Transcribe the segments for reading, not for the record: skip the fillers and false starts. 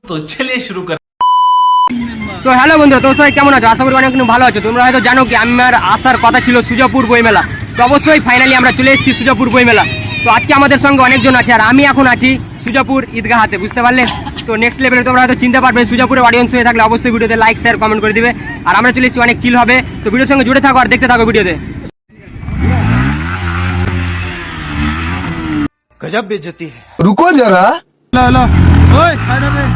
तो चलिए शुरू कर। তো হ্যালো বন্ধুরা, তোমরা সবাই কেমন আছো? আশা করি অনেক ভালো আছো। তোমরা হয়তো জানো কি আমার আসার কথা ছিল সুজাপুর বইমেলা, তো অবশ্যই ফাইনালি আমরা চলে এসেছি সুজাপুর বইমেলা। তো আজকে আমাদের সঙ্গে অনেকজন আছে, আর আমি এখন আছি সুজাপুর ঈদগাহাতে, বুঝতে পারলে? তো নেক্সট লেভেলে তোমরা হয়তো চিনতে পারবে। সুজাপুরের অডিয়েন্স হয়ে থাকলে অবশ্যই ভিডিওতে লাইক শেয়ার কমেন্ট করে দিবে। আর আমরা চলে এসেছি, অনেক চিল হবে। তো ভিডিওর সঙ্গে জুড়ে থাকো আর দেখতে থাকো ভিডিওতে। गजब बेइज्जती है। रुको जरा। ला ला ओए खाना में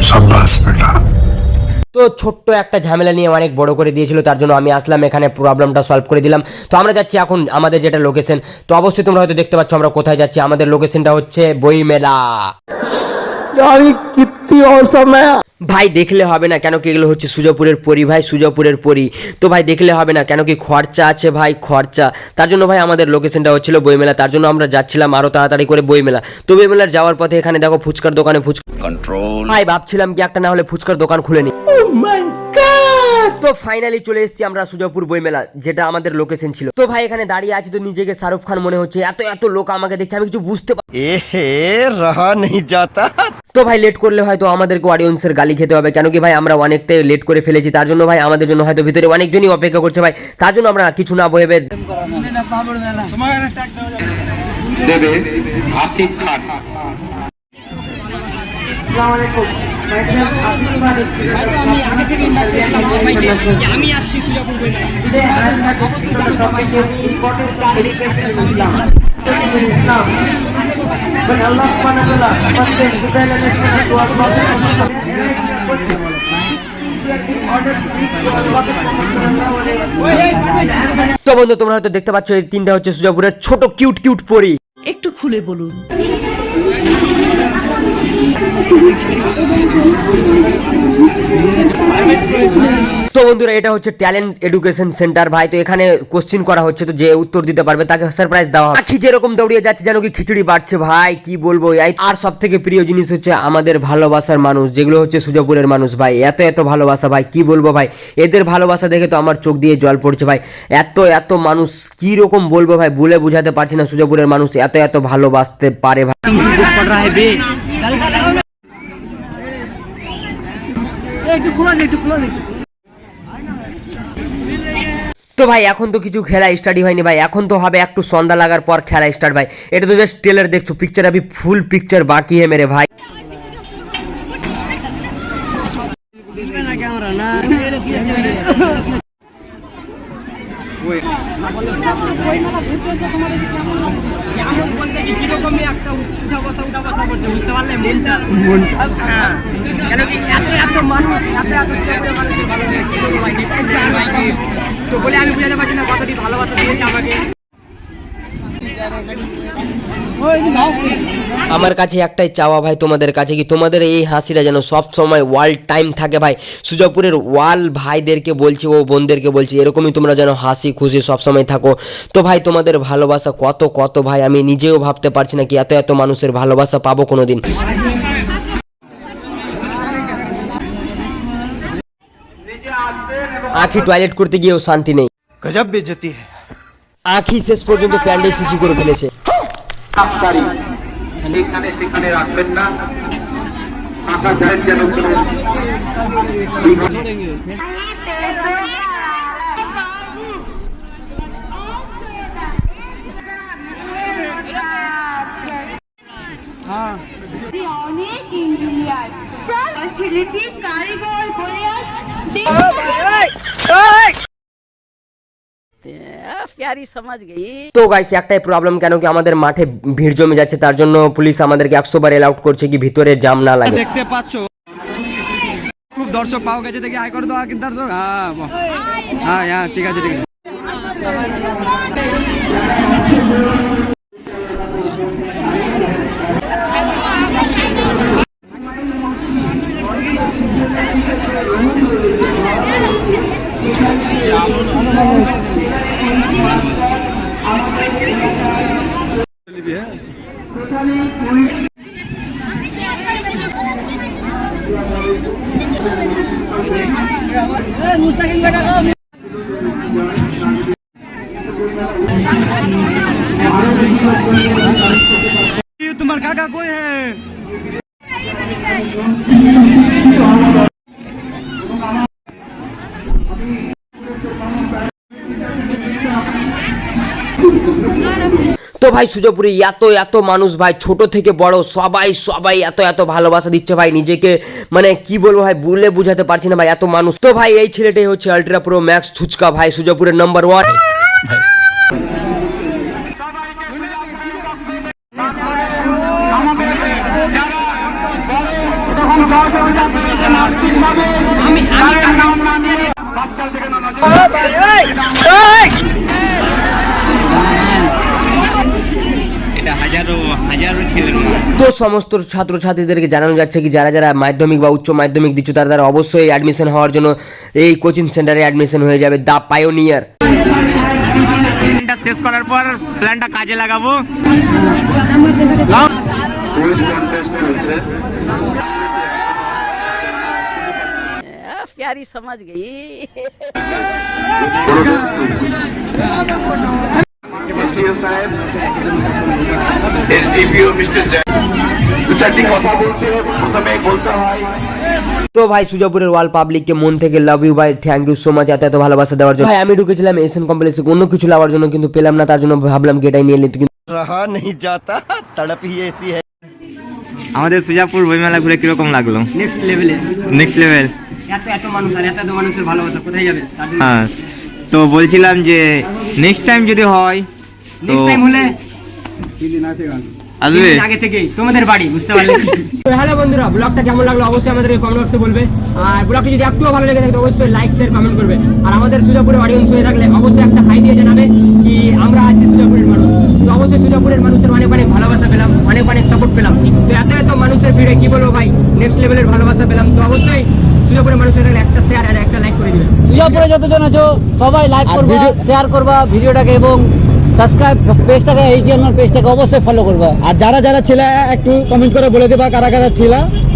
शाबाश बेटा। তো ছোট্ট একটা ঝামেলা নিয়ে অনেক বড় করে দিয়েছিল, তার জন্য আমি আসলাম এখানে, প্রবলেমটা সলভ করে দিলাম। তো আমরা যাচ্ছি এখন আমাদের যেটা লোকেশন, তো অবশ্যই তোমরা হয়তো দেখতে পাচ্ছ আমরা কোথায় যাচ্ছি। আমাদের লোকেশনটা হচ্ছে বইমেলা। ভাই দেখলে হবে না কেন কি এগুলো হচ্ছে সুজাপুরের পরি ভাই, সুজাপুরের পরি। তো ভাই দেখলে হবে না কেন কি খরচা আছে ভাই, খরচা। তার জন্য ভাই আমাদের লোকেশনটা হচ্ছিল বইমেলা, তার জন্য আমরা যাচ্ছিলাম আরো তাড়াতাড়ি করে বইমেলা। তো বইমেলার যাওয়ার পথে এখানে দেখো ফুচকার দোকানে ফুচকা কন্ট্রোল। ভাই ভাবছিলাম কি একটা না হলে ফুচকার দোকান খুলে নি। তো ফাইনালি চলে এসেছি আমরা সুজাপুর বইমেলা, যেটা আমাদের লোকেশন ছিল। তো ভাই এখানে দাঁড়িয়ে আছি, তো নিজেকে শাহরুখ খান মনে হচ্ছে, এত এত লোক আমাকে দেখছে, আমি কিছু বুঝতে रहा नहीं जाता। তো ভাই লেট করলে হয়তো আমাদেরকে অডিয়েন্সের গালি খেতে হবে, কেন কি ভাই আমরা অনেকটাই লেট করে ফেলেছি। তার জন্য ভাই আমাদের জন্য হয়তো ভিতরে অনেকজনই অপেক্ষা করছে ভাই, তার জন্য আমরা কিছু না ভেবে দেবে আসিফ খান। তো বন্ধু তোমরা হয়তো দেখতে পাচ্ছ এই তিনটা হচ্ছে সুজাপুরের ছোট কিউট কিউট পরি। একটু খুলে বলুন। তো বন্ধুরা এটা হচ্ছে ট্যালেন্ট এডুকেশন সেন্টার ভাই। তো এখানে কোশ্চিন করা হচ্ছে, তো যে উত্তর দিতে পারবে তাকে সারপ্রাইজ দেওয়া হবে। আখি যেরকম দৌড়িয়ে যাচ্ছে যেন কি খিচুড়ি বাড়ছে ভাই, কি বলবো। আর সব থেকে প্রিয় জিনিস হচ্ছে আমাদের ভালোবাসার মানুষ, যেগুলো হচ্ছে সুজাপুরের মানুষ ভাই। এত এত ভালোবাসা ভাই, কি বলবো ভাই। এদের ভালোবাসা দেখে তো আমার চোখ দিয়ে জল পড়ছে ভাই। এত এত মানুষ, কি রকম বলবো ভাই, বলে বুঝাতে পারছি না। সুজাপুরের মানুষ এত এত ভালোবাসতে পারে ভাই। তো ভাই এখন তো কিছু খেলা স্টার্ট হয়নি ভাই, এখন তো হবে একটু সন্ধ্যা লাগার পর খেলা স্টার্ট ভাই। এটা তো জাস্ট ট্রেলার দেখছো, পিকচার अभी ফুল পিকচার বাকি है मेरे भाई। আমার কাছে একটাই চাওয়া ভাই তোমাদের কাছে, কি তোমাদের এই হাসিটা যেন সব সময় ওয়ার্ল্ড টাইম থাকে ভাই। সুজাপুরের ওয়াল ভাইদেরকে বলছি, ও বোনদেরকে বলছি, এরকমই তোমরা যেন হাসি খুশি সব সময় থাকো। তো ভাই তোমাদের ভালোবাসা কত কত ভাই, আমি নিজেও ভাবতে পারছি না কি এত এত মানুষের ভালোবাসা পাবো কোনোদিন। আখি টয়লেট করতে গিয়েও শান্তি নেই, गजब बेइज्जती है। আখি শেষ পর্যন্ত প্যান্ডে শিশু করে ফেলেছে। এখানে সেখানে রাখবেন না, টাকা চাই যেন অনেক ইঞ্জিনিয়ার ছেলেটি কারিগর বলে प्यारी समझ गई। তো গাইস একটাই প্রবলেম, কেন কি আমাদের মাঠে ভিড় জমে যাচ্ছে, তার জন্য পুলিশ আমাদেরকে 100 বার এলাউট করছে কি ভিতরে জাম না লাগে। দেখতে পাচ্ছ খুব দর্শক পাওয়া গেছে, দেখি আয় করে দাও কিন্তু দর্শক। হ্যাঁ হ্যাঁ ঠিক আছে ঠিক আছে। তোমার কাকা কই হে? তো ভাই সুজাপুরে এত এত মানুষ ভাই, ছোট থেকে বড় সবাই সবাই এত এত ভালোবাসা দিচ্ছে ভাই, নিজেকে মানে কি বলবো ভাই বলে বুঝাতে পারছি না ভাই, এত মানুষ। তো ভাই এই ছেলেটাই হচ্ছে আলট্রা প্রো ম্যাক্স ছুচকা ভাই, সুজাপুরের নাম্বার 1। তো সমস্ত ছাত্রছাত্রীদেরকে জানানো যাচ্ছে কি যারা যারা মাধ্যমিক বা উচ্চ মাধ্যমিক দিচ্ছ তারা অবশ্যই অ্যাডমিশন হওয়ার জন্য এই কোচিং সেন্টারে অ্যাডমিশন হয়ে যাবে, দা পায়োনিয়ার। প্ল্যানটা শেষ করার পর প্ল্যানটা কাজে লাগাবো। পুলিশ কন্টেস্ট চলছে। प्यारी समझ गई। এসডিপিও মিস্টার জয় দু চারটি কথা বলতে প্রথমে বলতে হয়। তো ভাই সুজাপুরের ওয়াল পাবলিককে মন থেকে লাভ ইউ ভাই, থ্যাংক ইউ সো মাচ এত এত ভালোবাসা দেওয়ার জন্য। ভাই আমি ঢুকেছিলাম এশিয়ান কমপ্লেক্সে অন্য কিছু লাভার জন্য, কিন্তু পেলাম না, তার জন্য ভাবলাম কি এটাই নিয়ে নিতে, কিন্তু रहा नहीं जाता, तड़प ही ऐसी है। আমাদের সুজাপুর বইমেলা ঘুরে কিরকম লাগলো? নেক্সট লেভেলে, নেক্সট লেভেল। এত এত মানুষ আর এত এত মানুষের ভালোবাসা কোথায় যাবে? হ্যাঁ, তো বলছিলাম যে নেক্সট টাইম যদি হয় তো হলে আসবে। আগে থেকেই তোমাদের বাড়ি, বুঝতে পারলে? তো হ্যালো বন্ধুরা, ব্লগটা কেমন লাগলো অবশ্যই আমাদেরকে কমেন্ট বক্সে বলবে, আর ব্লগটি যদি একটুও ভালো লেগে থাকে অবশ্যই লাইক শেয়ার কমেন্ট করবে, আর আমাদের সুজাপুরের অডিয়েন্স হয়ে থাকলে অবশ্যই একটা হাই দিয়ে জানাবে কি আমরা আছি সুজাপুরের মানুষ। তো অবশ্যই সুজাপুরের মানুষের অনেক অনেক ভালোবাসা পেলাম, অনেক অনেক সাপোর্ট পেলাম। তো এত এত মানুষের ভিড়ে কি বলবো ভাই, নেক্সট লেভেলের ভালোবাসা পেলাম। তো অবশ্যই সুজাপুরের মানুষের থাকলে একটা শেয়ার আর একটা লাইক করে দিবেন। সুজাপুরে যতজন আছো সবাই লাইক করবা, শেয়ার করবা ভিডিওটাকে, এবং সাবস্ক্রাইব পেজটাকে, এইচডিএনআর পেজটাকে অবশ্যই ফলো করবা। আর যারা যারা ছিল একটু কমেন্ট করে বলে দিবা কারা কারা ছিল,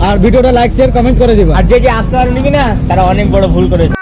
আর ভিডিওটা লাইক শেয়ার কমেন্ট করে দিবা। আর যে আসতে পারেনি কিনা তারা অনেক বড় ভুল করেছে।